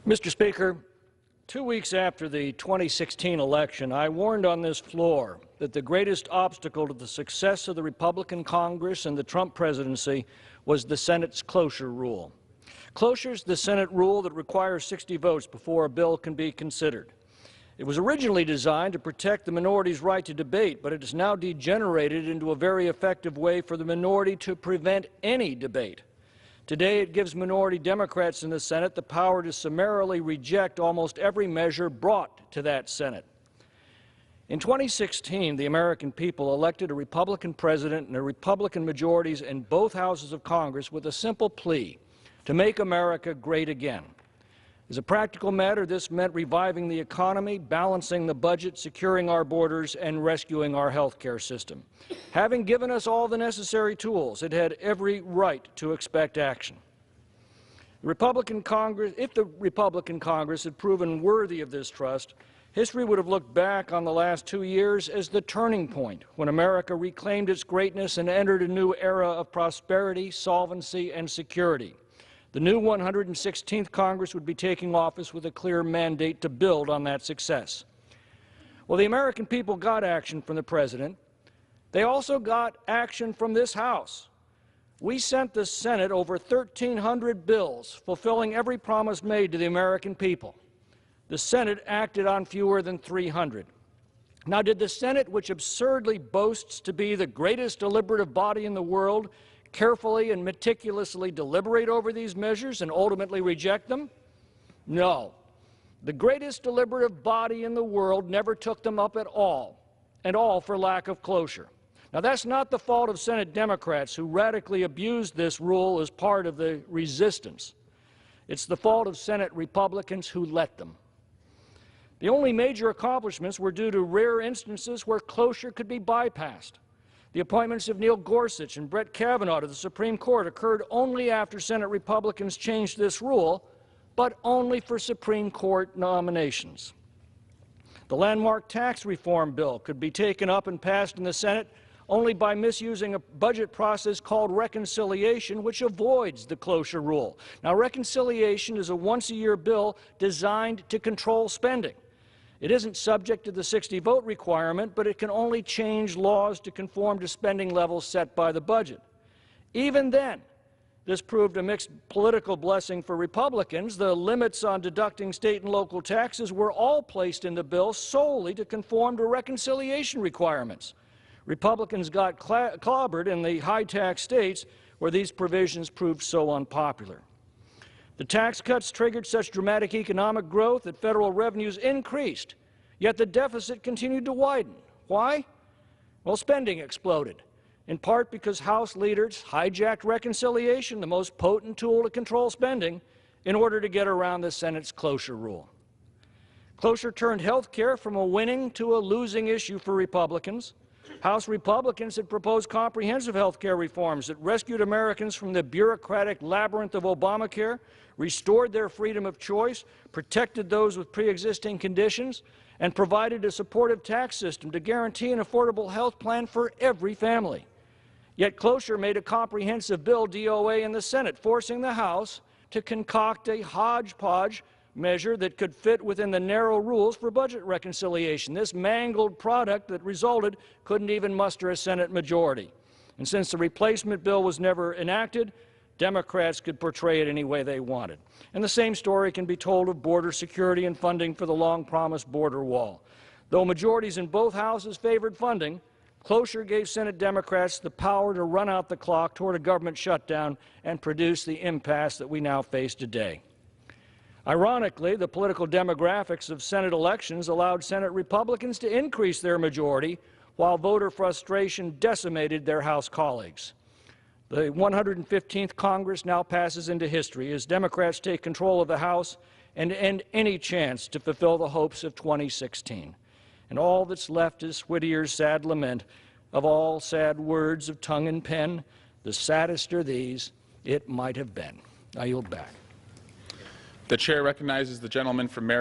Mr. Speaker, 2 weeks after the 2016 election, I warned on this floor that the greatest obstacle to the success of the Republican Congress and the Trump presidency was the Senate's cloture rule. Cloture is the Senate rule that requires 60 votes before a bill can be considered. It was originally designed to protect the minority's right to debate, but it has now degenerated into a very effective way for the minority to prevent any debate. Today, it gives minority Democrats in the Senate the power to summarily reject almost every measure brought to that Senate. In 2016, the American people elected a Republican president and a Republican majorities in both houses of Congress with a simple plea: to make America great again. As a practical matter, this meant reviving the economy, balancing the budget, securing our borders, and rescuing our health care system. Having given us all the necessary tools, it had every right to expect action. If the Republican Congress had proven worthy of this trust, history would have looked back on the last 2 years as the turning point when America reclaimed its greatness and entered a new era of prosperity, solvency, and security. The new 116th Congress would be taking office with a clear mandate to build on that success. Well, the American people got action from the President. They also got action from this House. We sent the Senate over 1,300 bills, fulfilling every promise made to the American people. The Senate acted on fewer than 300. Now, did the Senate, which absurdly boasts to be the greatest deliberative body in the world, carefully and meticulously deliberate over these measures and ultimately reject them? No. The greatest deliberative body in the world never took them up at all, and all for lack of cloture. Now, that's not the fault of Senate Democrats who radically abused this rule as part of the resistance. It's the fault of Senate Republicans who let them. The only major accomplishments were due to rare instances where cloture could be bypassed. The appointments of Neil Gorsuch and Brett Kavanaugh to the Supreme Court occurred only after Senate Republicans changed this rule, but only for Supreme Court nominations. The landmark tax reform bill could be taken up and passed in the Senate only by misusing a budget process called reconciliation, which avoids the cloture rule. Now, reconciliation is a once-a-year bill designed to control spending. It isn't subject to the 60-vote requirement, but it can only change laws to conform to spending levels set by the budget. Even then, this proved a mixed political blessing for Republicans. The limits on deducting state and local taxes were all placed in the bill solely to conform to reconciliation requirements. Republicans got clobbered in the high-tax states where these provisions proved so unpopular. The tax cuts triggered such dramatic economic growth that federal revenues increased, yet the deficit continued to widen. Why? Well, spending exploded, in part because House leaders hijacked reconciliation, the most potent tool to control spending, in order to get around the Senate's cloture rule. Cloture turned health care from a winning to a losing issue for Republicans. House Republicans had proposed comprehensive health care reforms that rescued Americans from the bureaucratic labyrinth of Obamacare, restored their freedom of choice, protected those with pre-existing conditions, and provided a supportive tax system to guarantee an affordable health plan for every family. Yet cloture made a comprehensive bill DOA in the Senate, forcing the House to concoct a hodgepodge measure that could fit within the narrow rules for budget reconciliation. This mangled product that resulted couldn't even muster a Senate majority. And since the replacement bill was never enacted, Democrats could portray it any way they wanted. And the same story can be told of border security and funding for the long-promised border wall. Though majorities in both houses favored funding, cloture gave Senate Democrats the power to run out the clock toward a government shutdown and produce the impasse that we now face today. Ironically, the political demographics of Senate elections allowed Senate Republicans to increase their majority, while voter frustration decimated their House colleagues. The 115th Congress now passes into history as Democrats take control of the House and end any chance to fulfill the hopes of 2016. And all that's left is Whittier's sad lament: of all sad words of tongue and pen, the saddest are these, it might have been. I yield back. The chair recognizes the gentleman from Maryland.